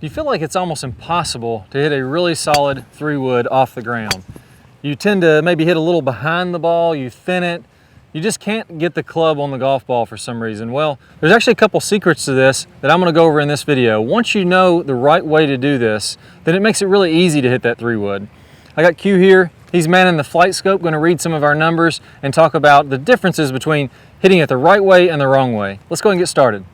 you feel like it's almost impossible to hit a really solid 3-wood off the ground. You tend to maybe hit a little behind the ball, you thin it, you just can't get the club on the golf ball for some reason. Well, there's actually a couple secrets to this that I'm gonna go over in this video. Once you know the right way to do this, then it makes it really easy to hit that 3-wood. I got Q here, he's manning the flight scope, gonna read some of our numbers and talk about the differences between hitting it the right way and the wrong way. Let's go ahead and get started.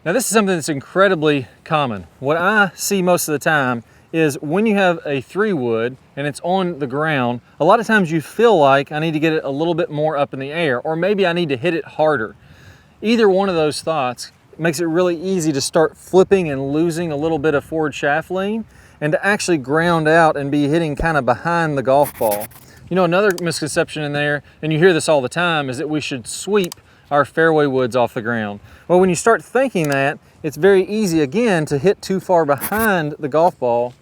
Now this is something that's incredibly common. What I see most of the time is when you have a 3-wood and it's on the ground, a lot of times you feel like I need to get it a little bit more up in the air, or maybe I need to hit it harder. Either one of those thoughts makes it really easy to start flipping and losing a little bit of forward shaft lean and to actually ground out and be hitting kind of behind the golf ball. You know, another misconception in there, and you hear this all the time, is that we should sweep our fairway woods off the ground. Well, when you start thinking that, it's very easy again to hit too far behind the golf ball,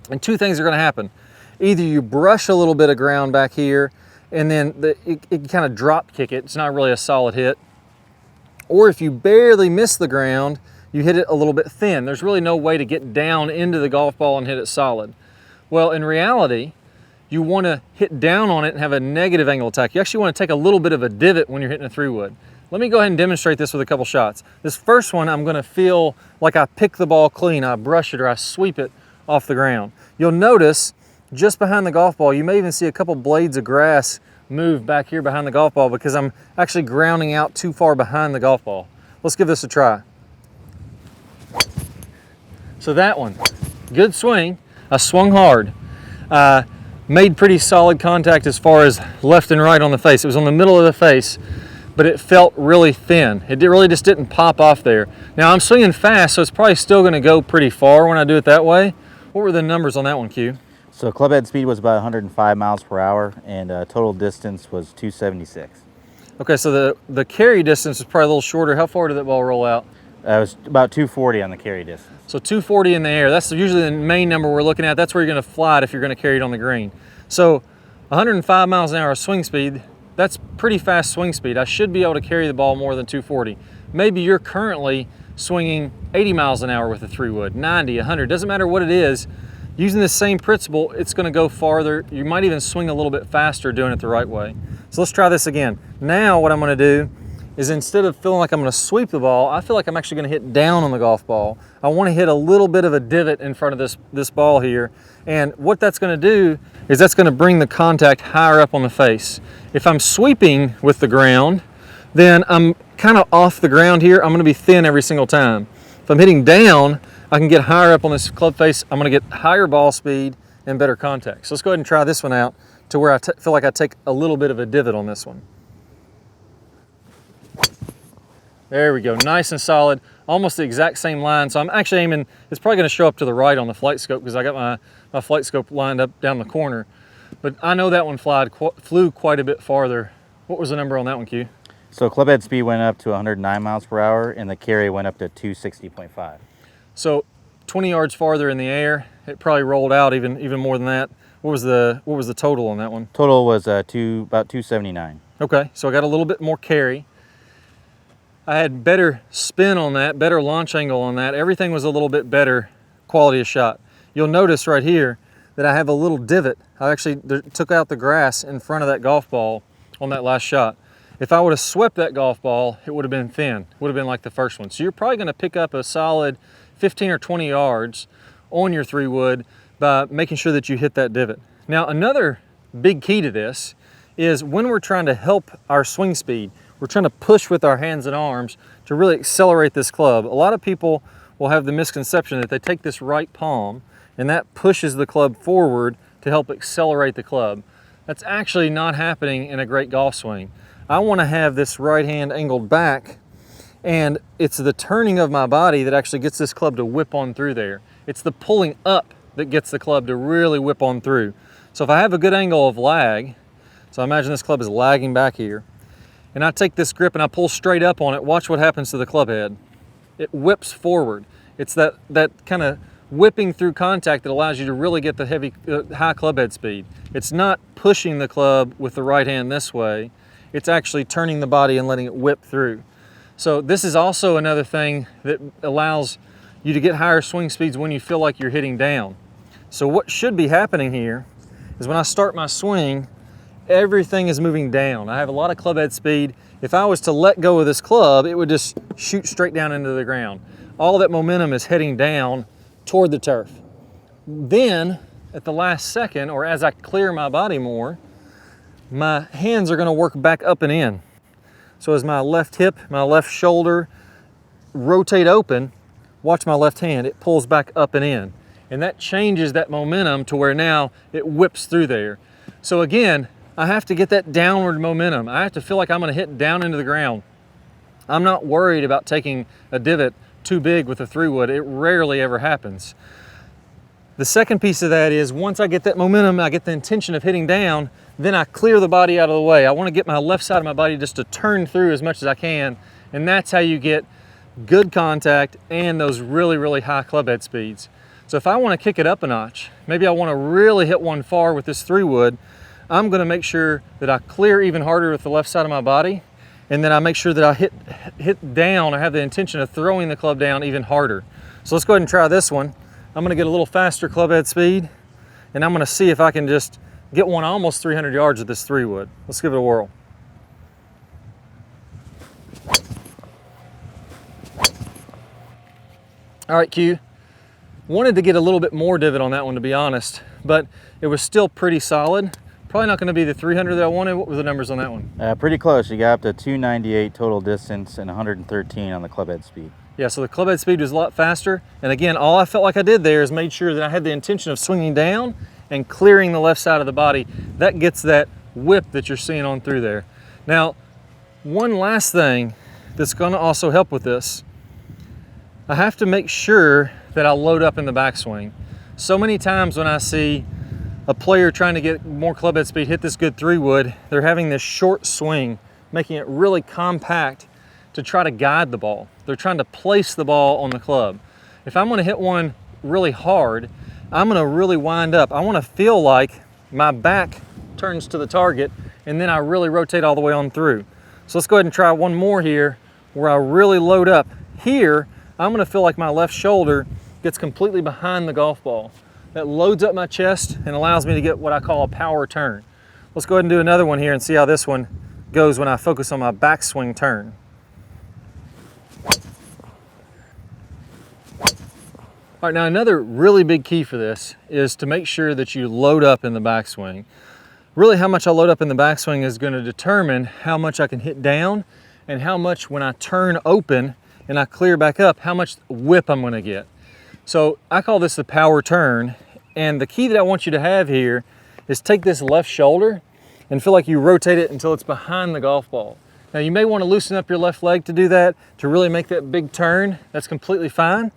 and two things are going to happen. Either you brush a little bit of ground back here and then it kind of drop kick it, it's not really a solid hit, or if you barely miss the ground, you hit it a little bit thin. There's really no way to get down into the golf ball and hit it solid. Well, in reality, you want to hit down on it and have a negative angle attack. You actually want to take a little bit of a divot when you're hitting a 3-wood. Let me go ahead and demonstrate this with a couple shots. This first one, I'm going to feel like I pick the ball clean, I brush it or I sweep it off the ground. You'll notice just behind the golf ball, you may even see a couple blades of grass move back here behind the golf ball because I'm actually grounding out too far behind the golf ball. Let's give this a try. So that one, good swing. I swung hard. Made pretty solid contact as far as left and right on the face. It was on the middle of the face, but it felt really thin. It really just didn't pop off there. Now I'm swinging fast, so it's probably still gonna go pretty far when I do it that way. What were the numbers on that one, Q? So club head speed was about 105 miles per hour and total distance was 276. Okay, so the carry distance was probably a little shorter. How far did that ball roll out? It was about 240 on the carry distance. So 240 in the air. That's usually the main number we're looking at. That's where you're gonna fly it if you're gonna carry it on the green. So 105 miles an hour swing speed, that's pretty fast swing speed. I should be able to carry the ball more than 240. Maybe you're currently swinging 80 miles an hour with a 3-wood, 90, 100, doesn't matter what it is. Using the same principle, it's gonna go farther. You might even swing a little bit faster doing it the right way. So let's try this again. Now what I'm gonna do is instead of feeling like I'm gonna sweep the ball, I feel like I'm actually gonna hit down on the golf ball. I wanna hit a little bit of a divot in front of this ball here. And what that's gonna do is that's gonna bring the contact higher up on the face. If I'm sweeping with the ground, then I'm kind of off the ground here. I'm gonna be thin every single time. If I'm hitting down, I can get higher up on this club face. I'm gonna get higher ball speed and better contact. So let's go ahead and try this one out to where I feel like I take a little bit of a divot on this one. There we go, nice and solid, almost the exact same line. So I'm actually aiming, it's probably gonna show up to the right on the flight scope because I got my flight scope lined up down the corner. But I know that one flew quite a bit farther. What was the number on that one, Q? So club head speed went up to 109 miles per hour and the carry went up to 260.5. So 20 yards farther in the air, it probably rolled out even more than that. What was the total on that one? Total was about 279. Okay, so I got a little bit more carry. I had better spin on that, better launch angle on that. Everything was a little bit better quality of shot. You'll notice right here that I have a little divot. I actually took out the grass in front of that golf ball on that last shot. If I would have swept that golf ball, it would have been thin. It would have been like the first one. So you're probably gonna pick up a solid 15 or 20 yards on your 3-wood by making sure that you hit that divot. Now, another big key to this is when we're trying to help our swing speed, we're trying to push with our hands and arms to really accelerate this club. A lot of people will have the misconception that they take this right palm and that pushes the club forward to help accelerate the club. That's actually not happening in a great golf swing. I want to have this right hand angled back, and it's the turning of my body that actually gets this club to whip on through there. It's the pulling up that gets the club to really whip on through. So if I have a good angle of lag, so imagine this club is lagging back here, and I take this grip and I pull straight up on it, watch what happens to the club head. It whips forward. It's that kind of whipping through contact that allows you to really get the heavy, high club head speed. It's not pushing the club with the right hand this way. It's actually turning the body and letting it whip through. So this is also another thing that allows you to get higher swing speeds when you feel like you're hitting down. So what should be happening here is when I start my swing, everything is moving down. I have a lot of club head speed. If I was to let go of this club, it would just shoot straight down into the ground. All that momentum is heading down toward the turf. Then, at the last second, or as I clear my body more, my hands are gonna work back up and in. So as my left hip, my left shoulder rotate open, watch my left hand, it pulls back up and in. And that changes that momentum to where now it whips through there. So again, I have to get that downward momentum. I have to feel like I'm gonna hit down into the ground. I'm not worried about taking a divot too big with a 3-wood. It rarely ever happens. The second piece of that is once I get that momentum, I get the intention of hitting down, then I clear the body out of the way. I wanna get my left side of my body just to turn through as much as I can, and that's how you get good contact and those really, really high club head speeds. So if I wanna kick it up a notch, maybe I wanna really hit one far with this 3-wood, I'm gonna make sure that I clear even harder with the left side of my body, and then I make sure that I hit down, I have the intention of throwing the club down even harder. So let's go ahead and try this one. I'm gonna get a little faster club head speed, and I'm gonna see if I can just get one almost 300 yards with this 3-wood. Let's give it a whirl. All right, Q. Wanted to get a little bit more divot on that one, to be honest, but it was still pretty solid. Probably not going to be the 300 that I wanted. What were the numbers on that one? Pretty close. You got up to 298 total distance and 113 on the club head speed. Yeah, so the club head speed was a lot faster. And again, all I felt like I did there is made sure that I had the intention of swinging down and clearing the left side of the body. That gets that whip that you're seeing on through there. Now, one last thing that's going to also help with this, I have to make sure that I load up in the backswing. So many times when I see a player trying to get more club head speed, hit this good 3-wood, they're having this short swing, making it really compact to try to guide the ball. They're trying to place the ball on the club. If I'm gonna hit one really hard, I'm gonna really wind up. I wanna feel like my back turns to the target and then I really rotate all the way on through. So let's go ahead and try one more here where I really load up. Here, I'm gonna feel like my left shoulder gets completely behind the golf ball. That loads up my chest and allows me to get what I call a power turn. Let's go ahead and do another one here and see how this one goes when I focus on my backswing turn. All right, now another really big key for this is to make sure that you load up in the backswing. Really how much I load up in the backswing is going to determine how much I can hit down and how much when I turn open and I clear back up, how much whip I'm going to get. So I call this the power turn, and the key that I want you to have here is take this left shoulder and feel like you rotate it until it's behind the golf ball. Now you may want to loosen up your left leg to do that, to really make that big turn. That's completely fine.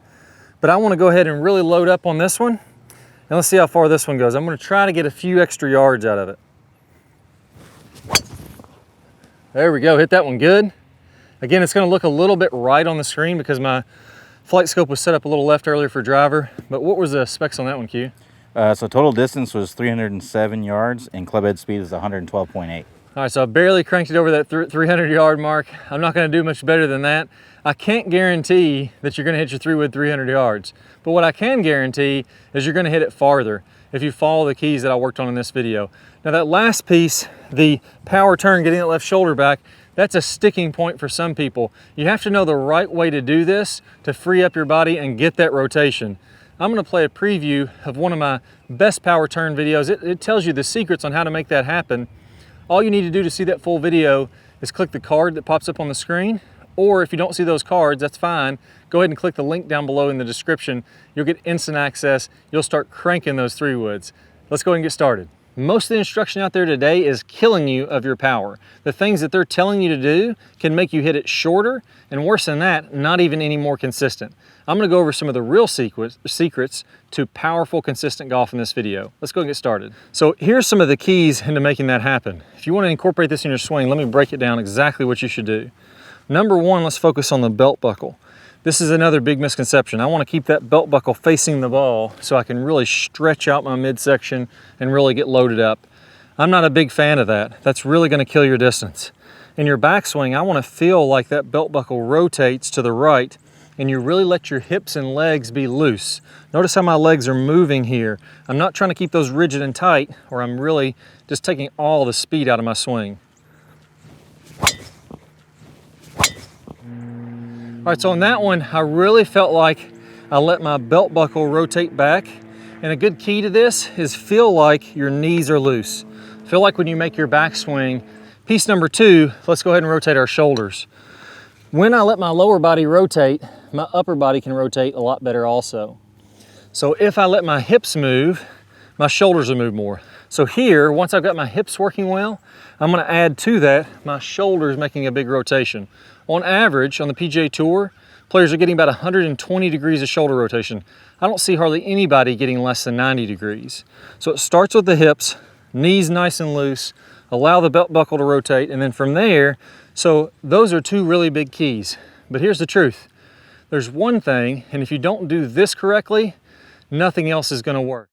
But I want to go ahead and really load up on this one, and let's see how far this one goes. I'm going to try to get a few extra yards out of it. There we go, hit that one good. Again, it's going to look a little bit right on the screen because my flight scope was set up a little left earlier for driver, but what was the specs on that one, Q? So total distance was 307 yards and club head speed is 112.8. All right, so I barely cranked it over that 300 yard mark. I'm not gonna do much better than that. I can't guarantee that you're gonna hit your 3-wood 300 yards, but what I can guarantee is you're gonna hit it farther if you follow the keys that I worked on in this video. Now that last piece, the power turn, getting that left shoulder back, that's a sticking point for some people. You have to know the right way to do this to free up your body and get that rotation. I'm gonna play a preview of one of my best power turn videos. It tells you the secrets on how to make that happen. All you need to do to see that full video is click the card that pops up on the screen, or if you don't see those cards, that's fine. Go ahead and click the link down below in the description. You'll get instant access. You'll start cranking those 3-woods. Let's go ahead and get started. Most of the instruction out there today is killing you of your power. The things that they're telling you to do can make you hit it shorter, and worse than that, not even any more consistent. I'm gonna go over some of the real secrets to powerful, consistent golf in this video. Let's go and get started. So here's some of the keys into making that happen. If you wanna incorporate this in your swing, let me break it down exactly what you should do. Number one, let's focus on the belt buckle. This is another big misconception. I want to keep that belt buckle facing the ball so I can really stretch out my midsection and really get loaded up. I'm not a big fan of that. That's really going to kill your distance. In your backswing, I want to feel like that belt buckle rotates to the right and you really let your hips and legs be loose. Notice how my legs are moving here. I'm not trying to keep those rigid and tight, or I'm really just taking all the speed out of my swing. All right, so on that one, I really felt like I let my belt buckle rotate back. And a good key to this is feel like your knees are loose. Feel like when you make your backswing. Piece number 2, let's go ahead and rotate our shoulders. When I let my lower body rotate, my upper body can rotate a lot better also. So if I let my hips move, my shoulders will move more. So here, once I've got my hips working well, I'm gonna add to that my shoulders making a big rotation. On average, on the PGA Tour, players are getting about 120 degrees of shoulder rotation. I don't see hardly anybody getting less than 90 degrees. So it starts with the hips, knees nice and loose, allow the belt buckle to rotate, and then from there, so those are 2 really big keys. But here's the truth. There's one thing, and if you don't do this correctly, nothing else is gonna work.